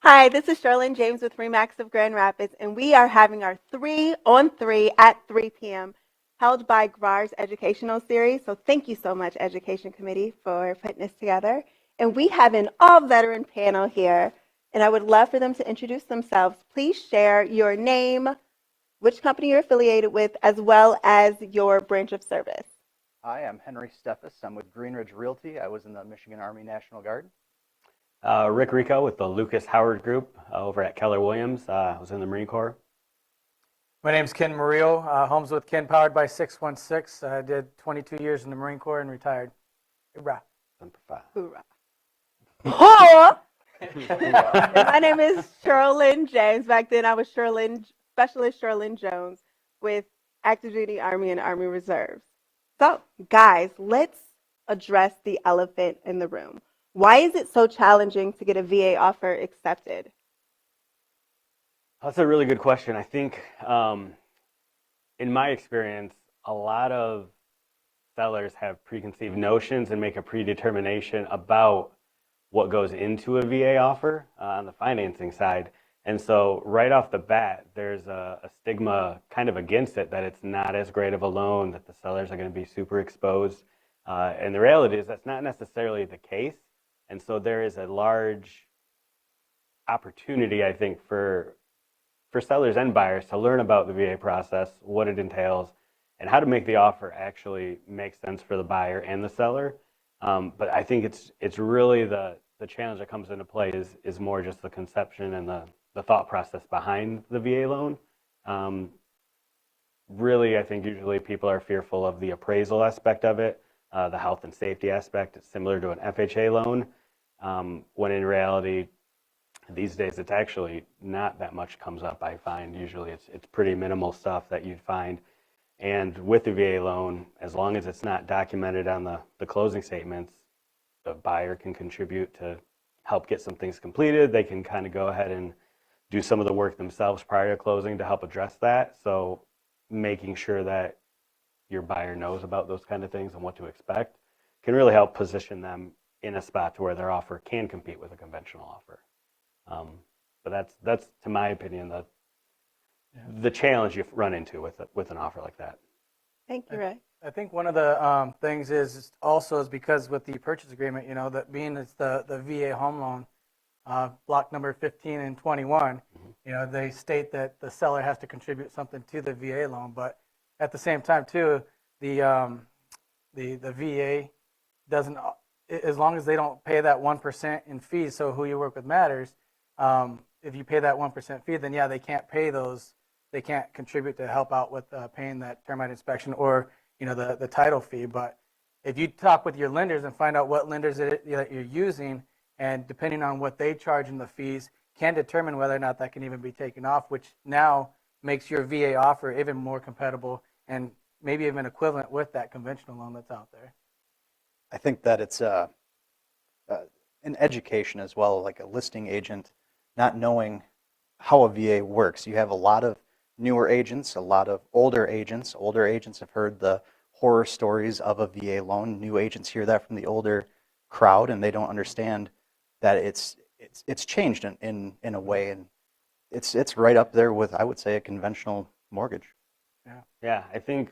Hi, this is Sherlynn James with Remax of Grand Rapids, and we are having our 3-on-3 at 3 p.m. held by GRAR's educational series. So thank you so much, Education Committee, for putting this together. And we have an all-veteran panel here, and I would love for them to introduce themselves. Please share your name, which company you're affiliated with, as well as your branch of service. Hi, I'm Henry Steffes. I'm with Green Ridge Realty. I was in the Michigan Army National Guard. Rick Rico with the Lucas Howard Group over at Keller Williams. I was in the Marine Corps. My name's Ken Murillo, homes with Ken, powered by 616. I did 22 years in the Marine Corps and retired. Hoorah. Hoorah. Hoorah. My name is Sherlynn James. Back then I was Specialist Sherlynn Jones with Active Duty Army and Army Reserves. So, guys, let's address the elephant in the room. Why is it so challenging to get a VA offer accepted? That's a really good question. I think, in my experience, a lot of sellers have preconceived notions and make a predetermination about what goes into a VA offer on the financing side. And so right off the bat, there's a stigma kind of against it, that it's not as great of a loan, that the sellers are going to be super exposed. And the reality is that's not necessarily the case. And so there is a large opportunity, I think, for sellers and buyers to learn about the VA process, what it entails, and how to make the offer actually make sense for the buyer and the seller. But I think it's really the challenge that comes into play is more just the conception and the thought process behind the VA loan. Really, I think usually people are fearful of the appraisal aspect of it, the health and safety aspect. It's similar to an FHA loan, when in reality, these days it's actually not that much comes up, I find. Usually it's pretty minimal stuff that you'd find. And with the VA loan, as long as it's not documented on the closing statements, the buyer can contribute to help get some things completed. They can kind of go ahead and do some of the work themselves prior to closing to help address that. So making sure that your buyer knows about those kind of things and what to expect can really help position them in a spot to where their offer can compete with a conventional offer. But that's to my opinion, the challenge you run into with an offer like that. Thank you, Ray. I think one of the things is because with the purchase agreement, that being it's the VA home loan, block number 15 and 21, they state that the seller has to contribute something to the VA loan, but at the same time too, the VA doesn't, as long as they don't pay that 1% in fees, so who you work with matters. If you pay that 1% fee, then yeah, they can't pay those. They can't contribute to help out with paying that termite inspection or the title fee. But if you talk with your lenders and find out what lenders that you're using, and depending on what they charge in the fees, can determine whether or not that can even be taken off, which now makes your VA offer even more compatible and maybe even equivalent with that conventional loan that's out there. I think that it's an education as well, like a listing agent not knowing how a VA works. You have a lot of newer agents, a lot of older agents. Older agents have heard the horror stories of a VA loan. New agents hear that from the older crowd, and they don't understand that it's changed in a way, and it's right up there with, I would say, a conventional mortgage. Yeah, I think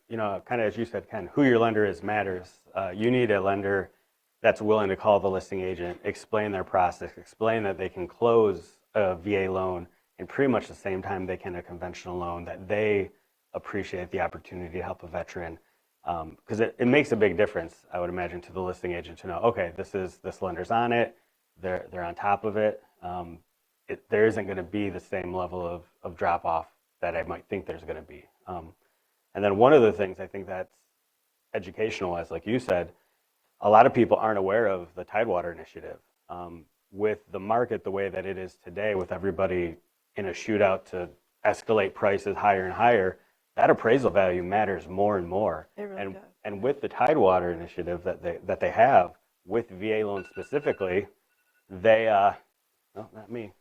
kind of as you said, Ken, who your lender is matters. You need a lender that's willing to call the listing agent, explain their process, explain that they can close a VA loan in pretty much the same time they can a conventional loan, that they appreciate the opportunity to help a veteran. Because it makes a big difference, I would imagine, to the listing agent to know, okay, this lender's on it, they're on top of it. There isn't going to be the same level of drop off that I might think there's going to be. And then one of the things I think that's educational, as like you said, a lot of people aren't aware of the Tidewater Initiative. With the market the way that it is today, with everybody in a shootout to escalate prices higher and higher, that appraisal value matters more and more. It really does. And with the Tidewater Initiative that they have, with VA loans specifically, they no, not me.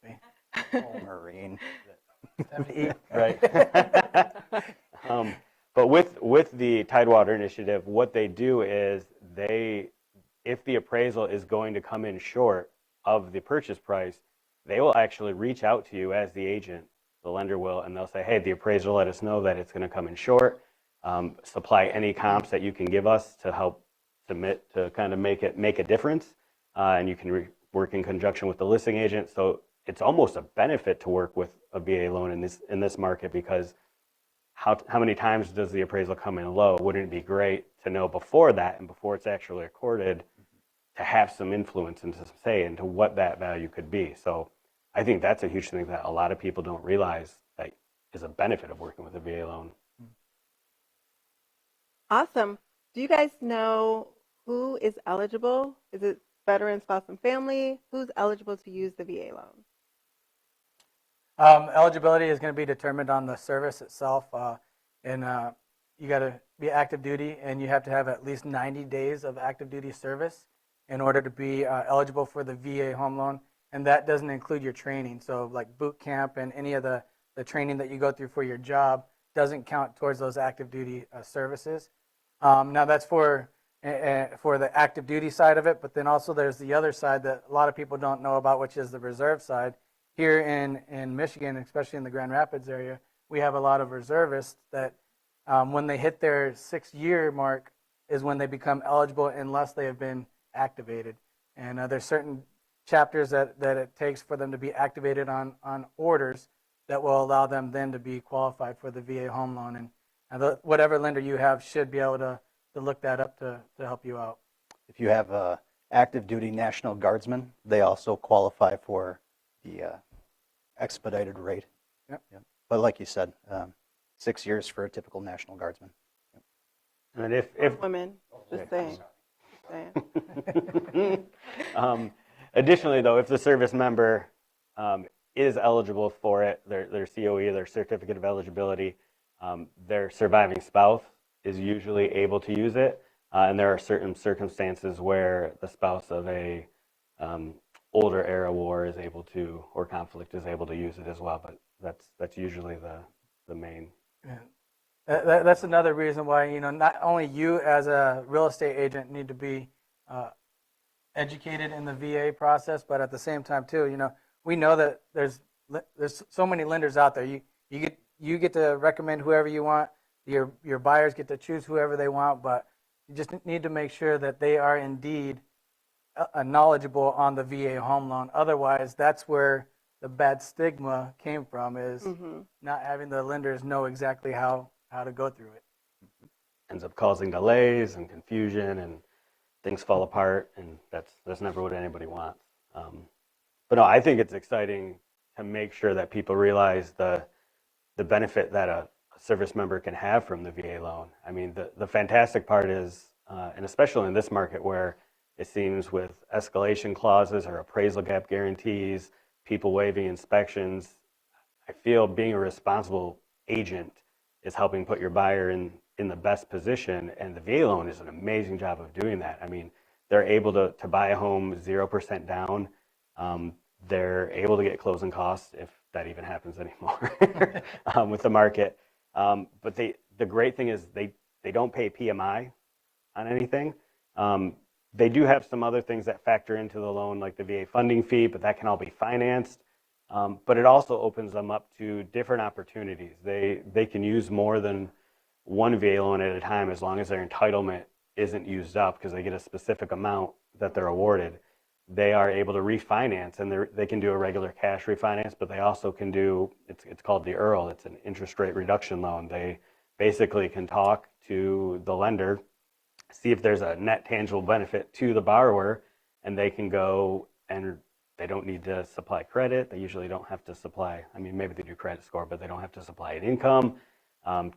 That's me. Oh, Marine. Right. But with the Tidewater Initiative, what they do is if the appraisal is going to come in short of the purchase price, they will actually reach out to you as the agent, the lender will, and they'll say, hey, the appraiser let us know that it's going to come in short. Supply any comps that you can give us to help submit to kind of make a difference. And you can work in conjunction with the listing agent. So it's almost a benefit to work with a VA loan in this market, because how many times does the appraisal come in low? Wouldn't it be great to know before that and before it's actually recorded to have some influence and to say into what that value could be? So I think that's a huge thing that a lot of people don't realize that is a benefit of working with a VA loan. Awesome. Do you guys know who is eligible? Is it veteran, spouse, and family? Who's eligible to use the VA loan? Eligibility is going to be determined on the service itself, and you got to be active duty, and you have to have at least 90 days of active duty service in order to be eligible for the VA home loan, and that doesn't include your training. So like boot camp and any of the training that you go through for your job doesn't count towards those active duty services. Now that's for the active duty side of it, but then also there's the other side that a lot of people don't know about, which is the reserve side. Here in Michigan, especially in the Grand Rapids area, we have a lot of reservists that when they hit their 6-year mark is when they become eligible unless they have been activated. And there's certain chapters that it takes for them to be activated on orders that will allow them then to be qualified for the VA home loan. And whatever lender you have should be able to look that up to help you out. If you have a active duty National Guardsman, they also qualify for the expedited rate. Yep. But like you said, 6 years for a typical National Guardsman. And then if Women, just saying. Additionally, though, if the service member is eligible for it, their COE, their certificate of eligibility, their surviving spouse is usually able to use it. And there are certain circumstances where the spouse of a older era war is able to, or conflict is able to use it as well. But that's usually the main. Yeah. That's another reason why, not only you as a real estate agent need to be educated in the VA process, but at the same time too, we know that there's so many lenders out there. You get to recommend whoever you want. Your buyers get to choose whoever they want, but you just need to make sure that they are indeed knowledgeable on the VA home loan. Otherwise, that's where the bad stigma came from, is not having the lenders know exactly how to go through it. Ends up causing delays and confusion, and things fall apart, and that's never what anybody wants. But no, I think it's exciting to make sure that people realize the benefit that a service member can have from the VA loan. I mean, the fantastic part is, and especially in this market where it seems with escalation clauses or appraisal gap guarantees, people waiving inspections, I feel being a responsible agent is helping put your buyer in the best position, and the VA loan is an amazing job of doing that. I mean, they're able to buy a home 0% down. They're able to get closing costs, if that even happens anymore, with the market. But the great thing is they don't pay PMI on anything. They do have some other things that factor into the loan, like the VA funding fee, but that can all be financed. But it also opens them up to different opportunities. They can use more than one VA loan at a time as long as their entitlement isn't used up, because they get a specific amount that they're awarded. They are able to refinance, and they can do a regular cash refinance, but they also can do, it's called the EARL, it's an interest rate reduction loan. They basically can talk to the lender, see if there's a net tangible benefit to the borrower, and they can go, and they don't need to supply credit. They usually don't have to supply, I mean, maybe they do credit score, but they don't have to supply an income.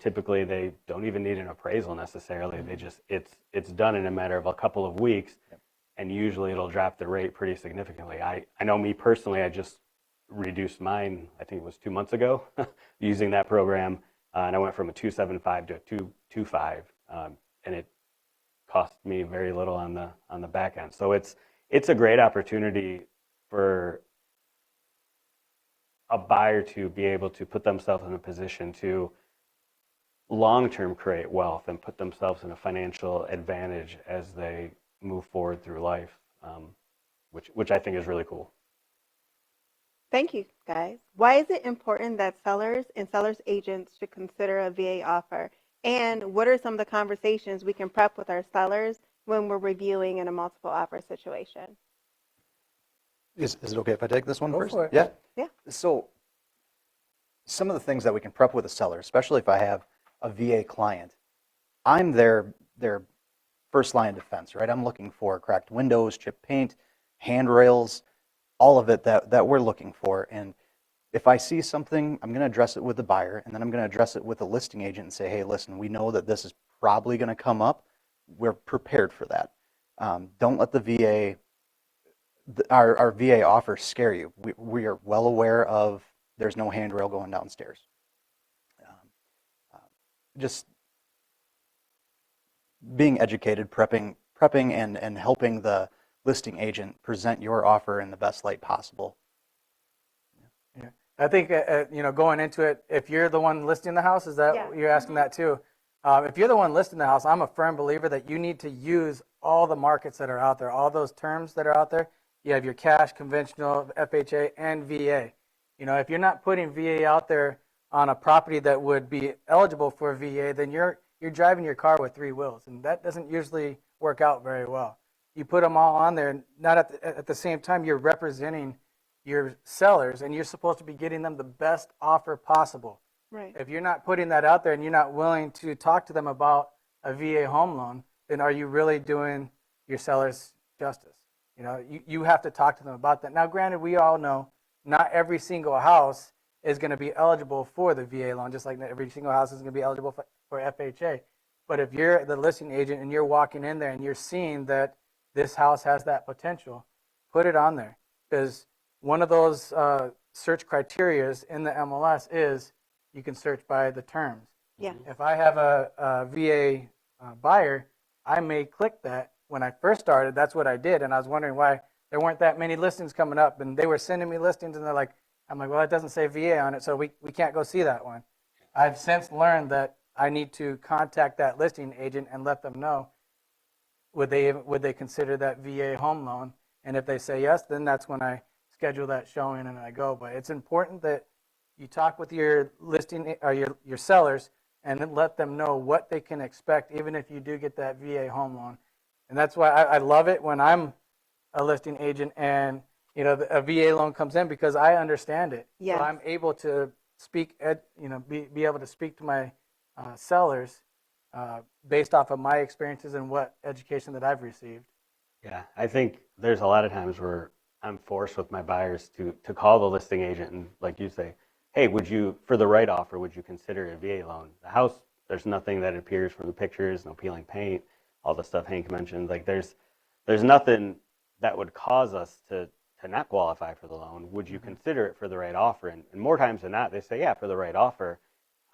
Typically, they don't even need an appraisal necessarily. They just, it's done in a matter of a couple of weeks, and usually it'll drop the rate pretty significantly. I know me personally, I just reduced mine, I think it was 2 months ago, using that program, and I went from a 275 to a 225, and it cost me very little on the back end. So it's a great opportunity for a buyer to be able to put themselves in a position to long-term create wealth and put themselves in a financial advantage as they move forward through life, which I think is really cool. Thank you, guys. Why is it important that sellers and sellers agents should consider a VA offer? And what are some of the conversations we can prep with our sellers when we're reviewing in a multiple offer situation? Is it okay if I take this one Go first? for it. Yeah. Yeah. So some of the things that we can prep with a seller, especially if I have a VA client, I'm their first line of defense, right? I'm looking for cracked windows, chipped paint, handrails, all of it that we're looking for. And if I see something, I'm going to address it with the buyer, and then I'm going to address it with the listing agent and say, hey, listen, we know that this is probably going to come up. We're prepared for that. Don't let the VA, our VA offer scare you. We are well aware of there's no handrail going downstairs. Just being educated, prepping and helping the listing agent present your offer in the best light possible. Yeah. I think, going into it, if you're the one listing the house, is that Yeah. you're asking that too? If you're the one listing the house, I'm a firm believer that you need to use all the markets that are out there, all those terms that are out there. You have your cash, conventional, FHA, and VA. If you're not putting VA out there on a property that would be eligible for VA, then you're driving your car with three wheels, and that doesn't usually work out very well. You put them all on there, not at the same time you're representing your sellers, and you're supposed to be getting them the best offer possible. Right. If you're not putting that out there and you're not willing to talk to them about a VA home loan, then are you really doing your sellers justice? You have to talk to them about that. Now, granted, we all know not every single house is going to be eligible for the VA loan, just like not every single house is going to be eligible for FHA. But if you're the listing agent and you're walking in there and you're seeing that this house has that potential, put it on there. Because one of those search criterias in the MLS is you can search by the terms. Yeah. If I have a VA buyer, I may click that. When I first started, that's what I did, and I was wondering why there weren't that many listings coming up, and they were sending me listings, and I'm like, well, it doesn't say VA on it, so we can't go see that one. I've since learned that I need to contact that listing agent and let them know would they consider that VA home loan, and if they say yes, then that's when I schedule that showing and I go. But it's important that you talk with your listing or your sellers and then let them know what they can expect, even if you do get that VA home loan. And that's why I love it when I'm a listing agent and a VA loan comes in, because I understand it. Yes. So I'm able to speak, be able to speak to my sellers based off of my experiences and what education that I've received. Yeah, I think there's a lot of times where I'm forced with my buyers to call the listing agent and, like you say, hey, for the right offer, would you consider a VA loan? The house, there's nothing that appears from the pictures, no peeling paint, all the stuff Hank mentioned. Like there's nothing that would cause us to not qualify for the loan. Would you consider it for the right offer? And more times than not, they say, yeah, for the right offer.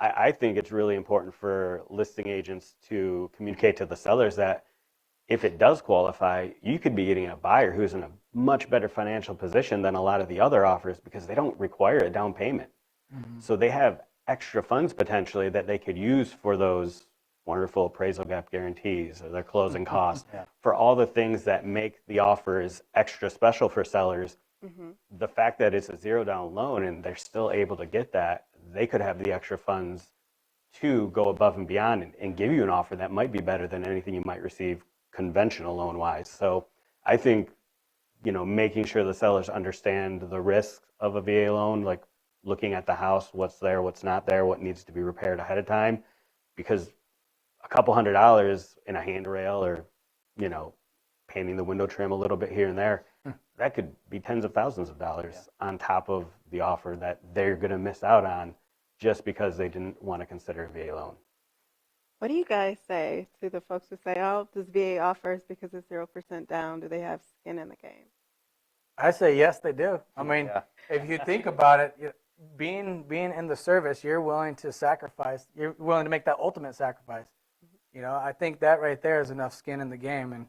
I think it's really important for listing agents to communicate to the sellers that if it does qualify, you could be getting a buyer who's in a much better financial position than a lot of the other offers, because they don't require a down payment. Mm-hmm. So they have extra funds potentially that they could use for those wonderful appraisal gap guarantees or their closing costs, for all the things that make the offers extra special for sellers. Mm-hmm. The fact that it's a zero down loan and they're still able to get that, they could have the extra funds to go above and beyond and give you an offer that might be better than anything you might receive conventional loan wise. So I think, making sure the sellers understand the risks of a VA loan, like looking at the house, what's there, what's not there, what needs to be repaired ahead of time, because a couple $100 in a handrail or, painting the window trim a little bit here and there, that could be tens of thousands of dollars on top of the offer that they're going to miss out on just because they didn't want to consider a VA loan. What do you guys say to the folks who say, oh, this VA offers because it's 0% down? Do they have skin in the game? I say yes, they do. I mean, if you think about it, being in the service, you're willing to sacrifice. You're willing to make that ultimate sacrifice. I think that right there is enough skin in the game. And,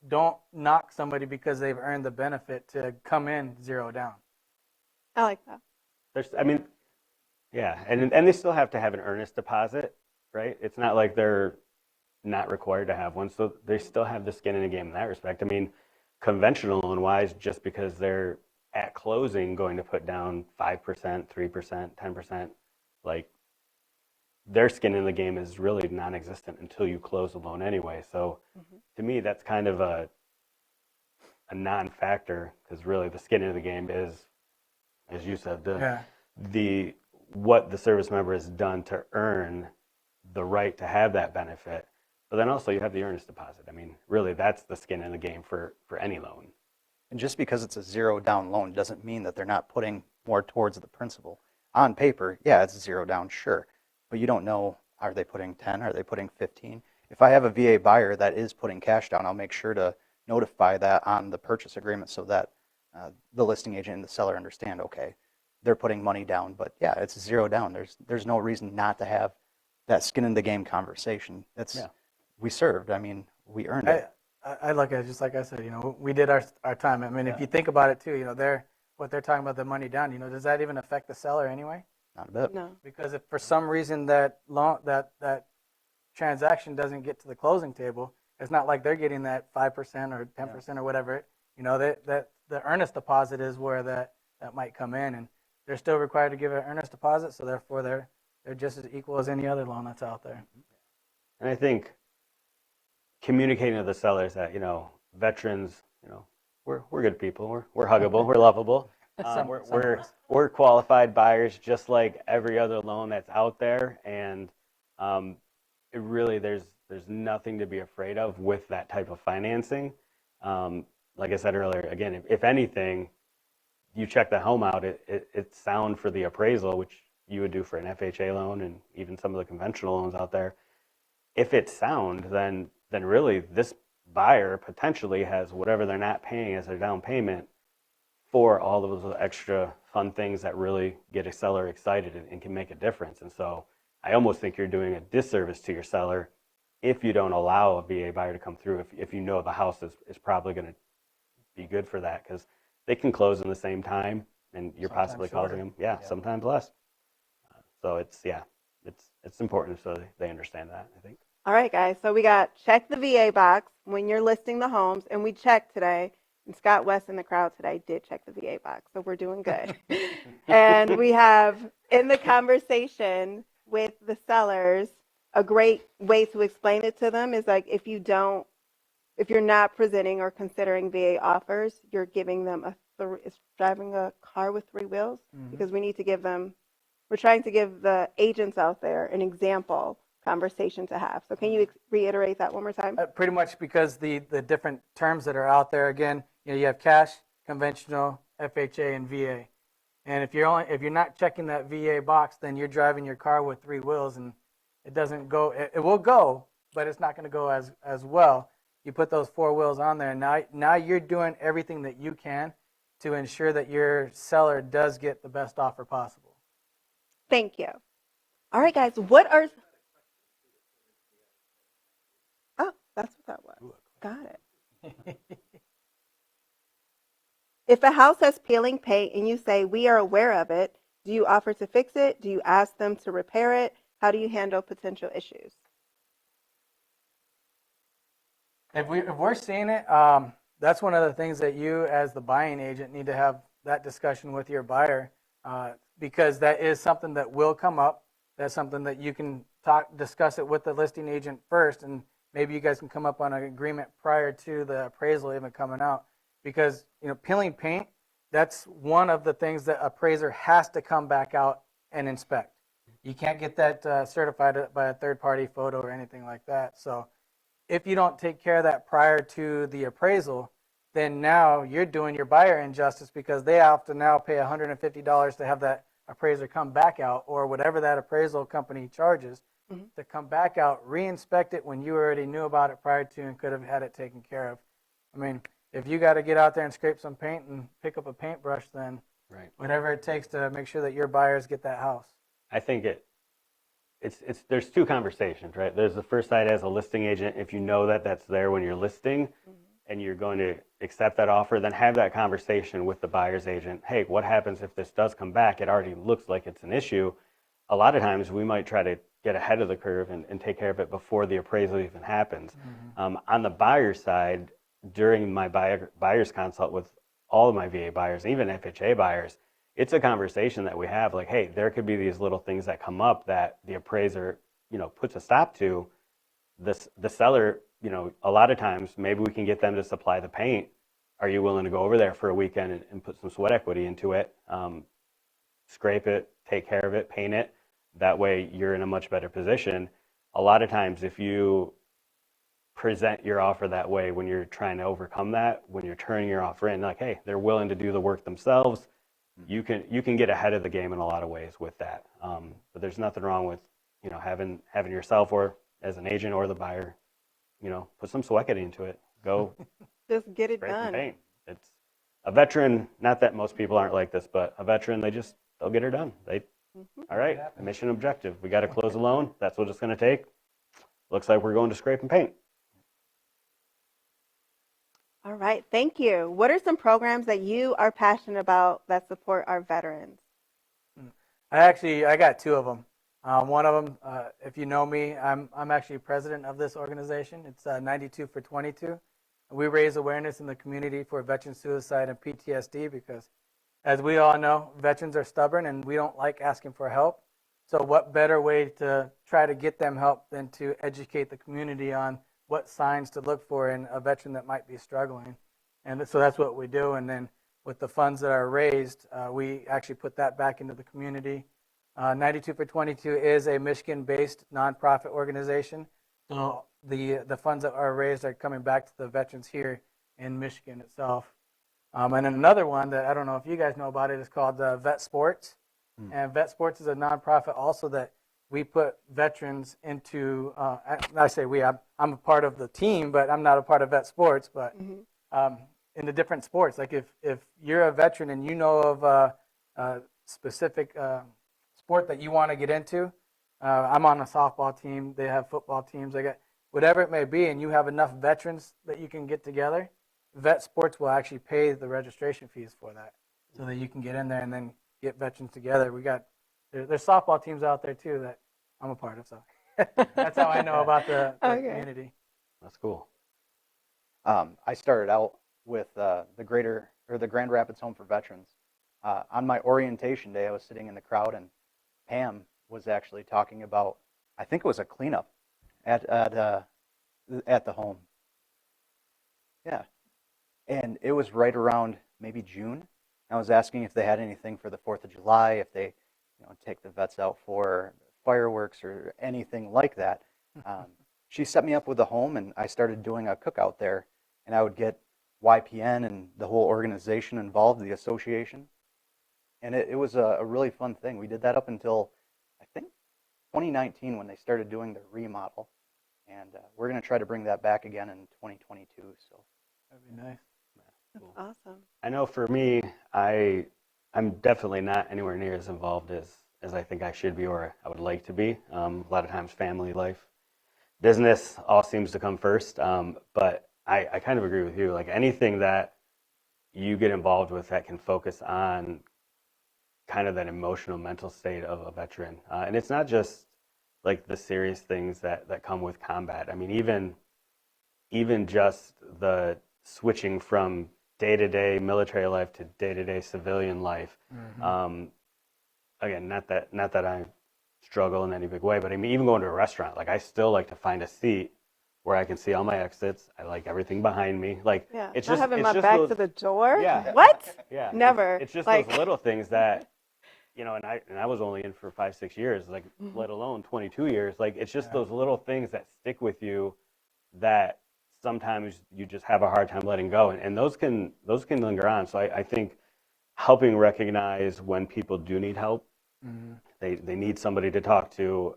don't knock somebody because they've earned the benefit to come in zero down. I like that. And they still have to have an earnest deposit, right? It's not like they're not required to have one, so they still have the skin in the game in that respect. I mean, conventional loan-wise, just because they're at closing going to put down 5%, 3%, 10%. Like, their skin in the game is really non-existent until you close a loan anyway. So to me, that's kind of a non-factor, because really the skin in the game is, as you said, the what the service member has done to earn the right to have that benefit. But then also you have the earnest deposit. I mean, really, that's the skin in the game for any loan. And just because it's a zero down loan doesn't mean that they're not putting more towards the principal. On paper, yeah, it's zero down, sure. But you don't know, are they putting 10? Are they putting 15? If I have a VA buyer that is putting cash down, I'll make sure to notify that on the purchase agreement so that the listing agent and the seller understand, okay, they're putting money down, but yeah, it's zero down. There's no reason not to have that skin in the game conversation. We served. I mean, we earned it. I look at it just like I said, we did our time. I mean, if you think about it too, what they're talking about, the money down, does that even affect the seller anyway? Not a bit. No. Because if for some reason that transaction doesn't get to the closing table, it's not like they're getting that 5% or 10% or whatever. That the earnest deposit is where that might come in, and they're still required to give an earnest deposit, so therefore they're just as equal as any other loan that's out there. And I think communicating to the sellers that, veterans, we're good people, we're huggable, we're lovable. We're qualified buyers just like every other loan that's out there, and it really there's nothing to be afraid of with that type of financing. Like I said earlier, again, if anything, you check the home out, it's sound for the appraisal, which you would do for an FHA loan and even some of the conventional loans out there. If it's sound, then really this buyer potentially has whatever they're not paying as their down payment for all of those extra fun things that really get a seller excited and can make a difference. And so I almost think you're doing a disservice to your seller if you don't allow a VA buyer to come through, if you know the house is probably going to be good for that, because they can close in the same time and you're Sometimes possibly shorter. causing them, sometimes less. So it's important so they understand that, I think. All right, guys. So we got check the VA box when you're listing the homes, and we checked today. And Scott West in the crowd today did check the VA box, so we're doing good. And we have in the conversation with the sellers, a great way to explain it to them is like if you're not presenting or considering VA offers, you're giving them it's driving a car with three wheels, because we're trying to give the agents out there an example conversation to have. So can you reiterate that one more time? Pretty much, because the different terms that are out there, again, you have cash, conventional, FHA, and VA. And if you're not checking that VA box, then you're driving your car with three wheels, and it doesn't go. It will go, but it's not going to go as well. You put those four wheels on there, and now you're doing everything that you can to ensure that your seller does get the best offer possible. Thank you. All right, guys. Oh, that's what that was. Got it. If a house has peeling paint and you say, we are aware of it, do you offer to fix it? Do you ask them to repair it? How do you handle potential issues? If we're seeing it, that's one of the things that you, as the buying agent, need to have that discussion with your buyer, because that is something that will come up. That's something that you can discuss it with the listing agent first, and maybe you guys can come up on an agreement prior to the appraisal even coming out. Because peeling paint, that's one of the things that appraiser has to come back out and inspect. You can't get that certified by a third-party photo or anything like that. So if you don't take care of that prior to the appraisal, then now you're doing your buyer injustice, because they have to now pay $150 to have that appraiser come back out, or whatever that appraisal company charges, to come back out, re-inspect it when you already knew about it prior to and could have had it taken care of. I mean, if you got to get out there and scrape some paint and pick up a paintbrush, then whatever it takes to make sure that your buyers get that house. I think there's two conversations, right? There's the first side as a listing agent. If you know that that's there when you're listing and you're going to accept that offer, then have that conversation with the buyer's agent. Hey, what happens if this does come back? It already looks like it's an issue. A lot of times we might try to get ahead of the curve and take care of it before the appraisal even happens. On the buyer's side, during my buyer's consult with all of my VA buyers, even FHA buyers, it's a conversation that we have. Like, hey, there could be these little things that come up that the appraiser, puts a stop to. The seller, a lot of times maybe we can get them to supply the paint. Are you willing to go over there for a weekend and put some sweat equity into it, scrape it, take care of it, paint it? That way you're in a much better position. A lot of times if you present your offer that way, when you're trying to overcome that, when you're turning your offer in, like, hey, they're willing to do the work themselves, you can get ahead of the game in a lot of ways with that. But there's nothing wrong with having yourself, or as an agent or the buyer, put some sweat equity into it. Go Just get it scrape and done. paint. It's a veteran. Not that most people aren't like this, but a veteran, they'll get her done. All right, mission objective. We got to close a loan. That's what it's going to take. Looks like we're going to scrape and paint. All right, thank you. What are some programs that you are passionate about that support our veterans? I got two of them. One of them, if you know me, I'm actually president of this organization. It's 92 for 22. We raise awareness in the community for veteran suicide and PTSD because, as we all know, veterans are stubborn and we don't like asking for help. So what better way to try to get them help than to educate the community on what signs to look for in a veteran that might be struggling. And so that's what we do. And then with the funds that are raised, we actually put that back into the community. 92 for 22 is a Michigan-based nonprofit organization. So the funds that are raised are coming back to the veterans here in Michigan itself. And then another one that I don't know if you guys know about it is called Vet Sports. And Vet Sports is a nonprofit also that we put veterans into, I say we, I'm a part of the team, but I'm not a part of Vet Sports, but in the different sports. Like if you're a veteran and you know of a specific sport that you want to get into, I'm on a softball team, they have football teams, they got whatever it may be, and you have enough veterans that you can get together, Vet Sports will actually pay the registration fees for that so that you can get in there and then get veterans together. There's softball teams out there too that I'm a part of, so that's how I know about the community. That's cool. I started out with the Grand Rapids Home for Veterans. On my orientation day, I was sitting in the crowd, and Pam was actually talking about, I think it was a cleanup at the home. Yeah, and it was right around maybe June. I was asking if they had anything for the 4th of July, if they take the vets out for fireworks or anything like that. She set me up with a home, and I started doing a cookout there, and I would get YPN and the whole organization involved, the association, and it was a really fun thing. We did that up until, I think, 2019 when they started doing their remodel, and we're going to try to bring that back again in 2022. So That'd be nice. That's awesome. I know for me, I'm definitely not anywhere near as involved as I think I should be or I would like to be. A lot of times family life, business all seems to come first. But I kind of agree with you. Like anything that you get involved with that can focus on kind of that emotional, mental state of a veteran. And it's not just like the serious things that come with combat. I mean, even just the switching from day-to-day military life to day-to-day civilian life. Again, not that I struggle in any big way, but I mean, even going to a restaurant, like I still like to find a seat where I can see all my exits. I like everything behind me. Like it's not just having it's my just back those, to the door. Yeah. What? Yeah. Never. It's just like, those little things that and I was only in for 5-6 years, like let alone 22 years. Like it's just those little things that stick with you that sometimes you just have a hard time letting go, and those can linger on. So I think helping recognize when people do need help, they need somebody to talk to,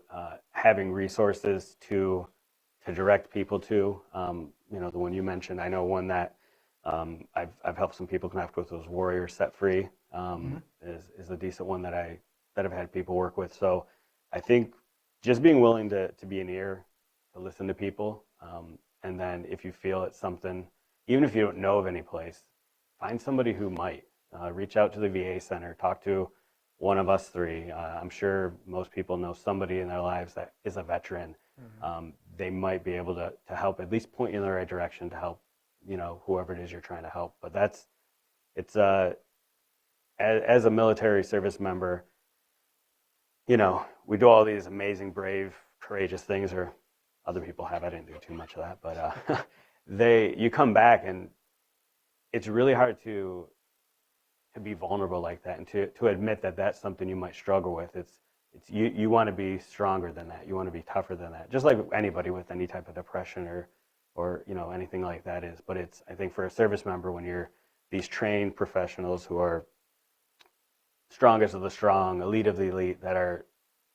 having resources to direct people to. The one you mentioned, I know one that I've helped some people connect with was Warrior Set Free. Is a decent one that I've had people work with. So I think just being willing to be an ear, to listen to people, and then if you feel it's something, even if you don't know of any place, find somebody who might. Reach out to the VA center, talk to one of us three. I'm sure most people know somebody in their lives that is a veteran. They might be able to help, at least point you in the right direction to help, whoever it is you're trying to help. But it's as a military service member, we do all these amazing, brave, courageous things, or other people have. I didn't do too much of that, but you come back and it's really hard to be vulnerable like that and to admit that that's something you might struggle with. It's you want to be stronger than that. You want to be tougher than that. Just like anybody with any type of depression or anything like that is. But I think for a service member, when you're these trained professionals who are strongest of the strong, elite of the elite, that are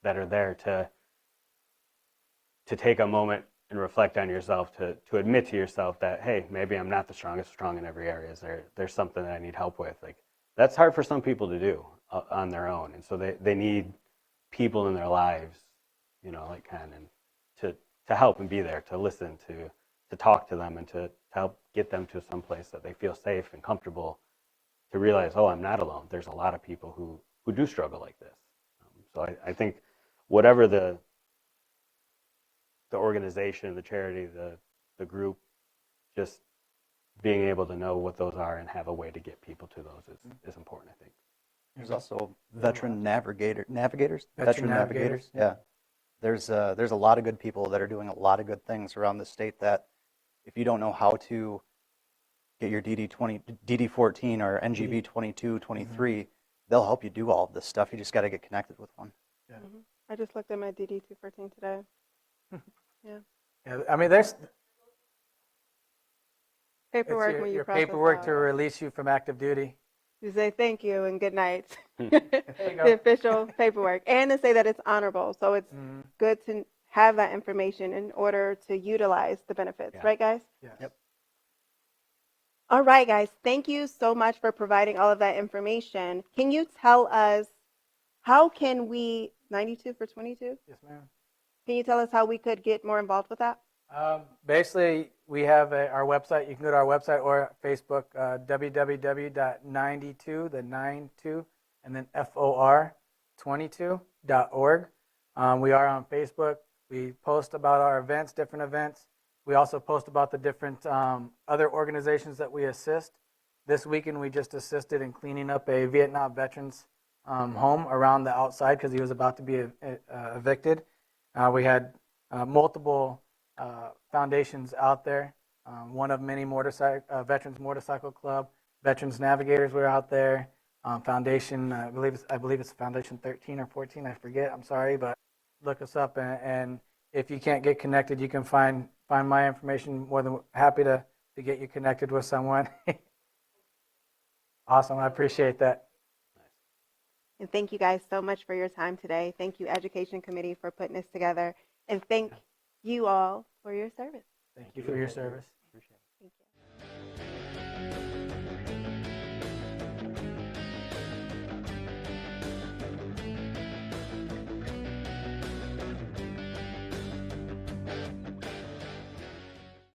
there to take a moment and reflect on yourself, to admit to yourself that, hey, maybe I'm not the strongest strong in every area. There's something that I need help with. Like, that's hard for some people to do on their own, and so they need people in their lives, like Ken, and to help and be there, to listen, to talk to them, and to help get them to some place that they feel safe and comfortable, to realize, oh, I'm not alone. There's a lot of people who do struggle like this. So I think whatever the organization, the charity, the group, just being able to know what those are and have a way to get people to those is important, I think. There's also veteran navigators. Veteran navigators. Yeah. There's a lot of good people that are doing a lot of good things around the state that if you don't know how to get your DD14 or NGB 22, 23, they'll help you do all of this stuff. You just got to get connected with one. Yeah. I just looked at my DD214 today. Yeah, I mean, there's Paperwork when you your process paperwork out. to release you from active duty. You say thank you and good night. you go. The official paperwork. And to say that it's honorable. So it's good to have that information in order to utilize the benefits. Yeah. Right, guys? Yes. Yep. All right, guys. Thank you so much for providing all of that information. Can you tell us how can we, 92 for 22? Yes, ma'am. Can you tell us how we could get more involved with that? Basically, we have our website. You can go to our website or Facebook, www.92, the 92, and then FOR22.org. We are on Facebook. We post about our events, different events. We also post about the different other organizations that we assist. This weekend, we just assisted in cleaning up a Vietnam veteran's home around the outside because he was about to be evicted. We had multiple foundations out there. One of many Veterans Motorcycle Club, Veterans Navigators were out there. Foundation, I believe it's Foundation 13 or 14, I forget. I'm sorry, but look us up, and if you can't get connected, you can find my information. More than happy to get you connected with someone. Awesome, I appreciate that. And thank you guys so much for your time today. Thank you, Education Committee, for putting this together. And thank you all for your service. Thank you for your service.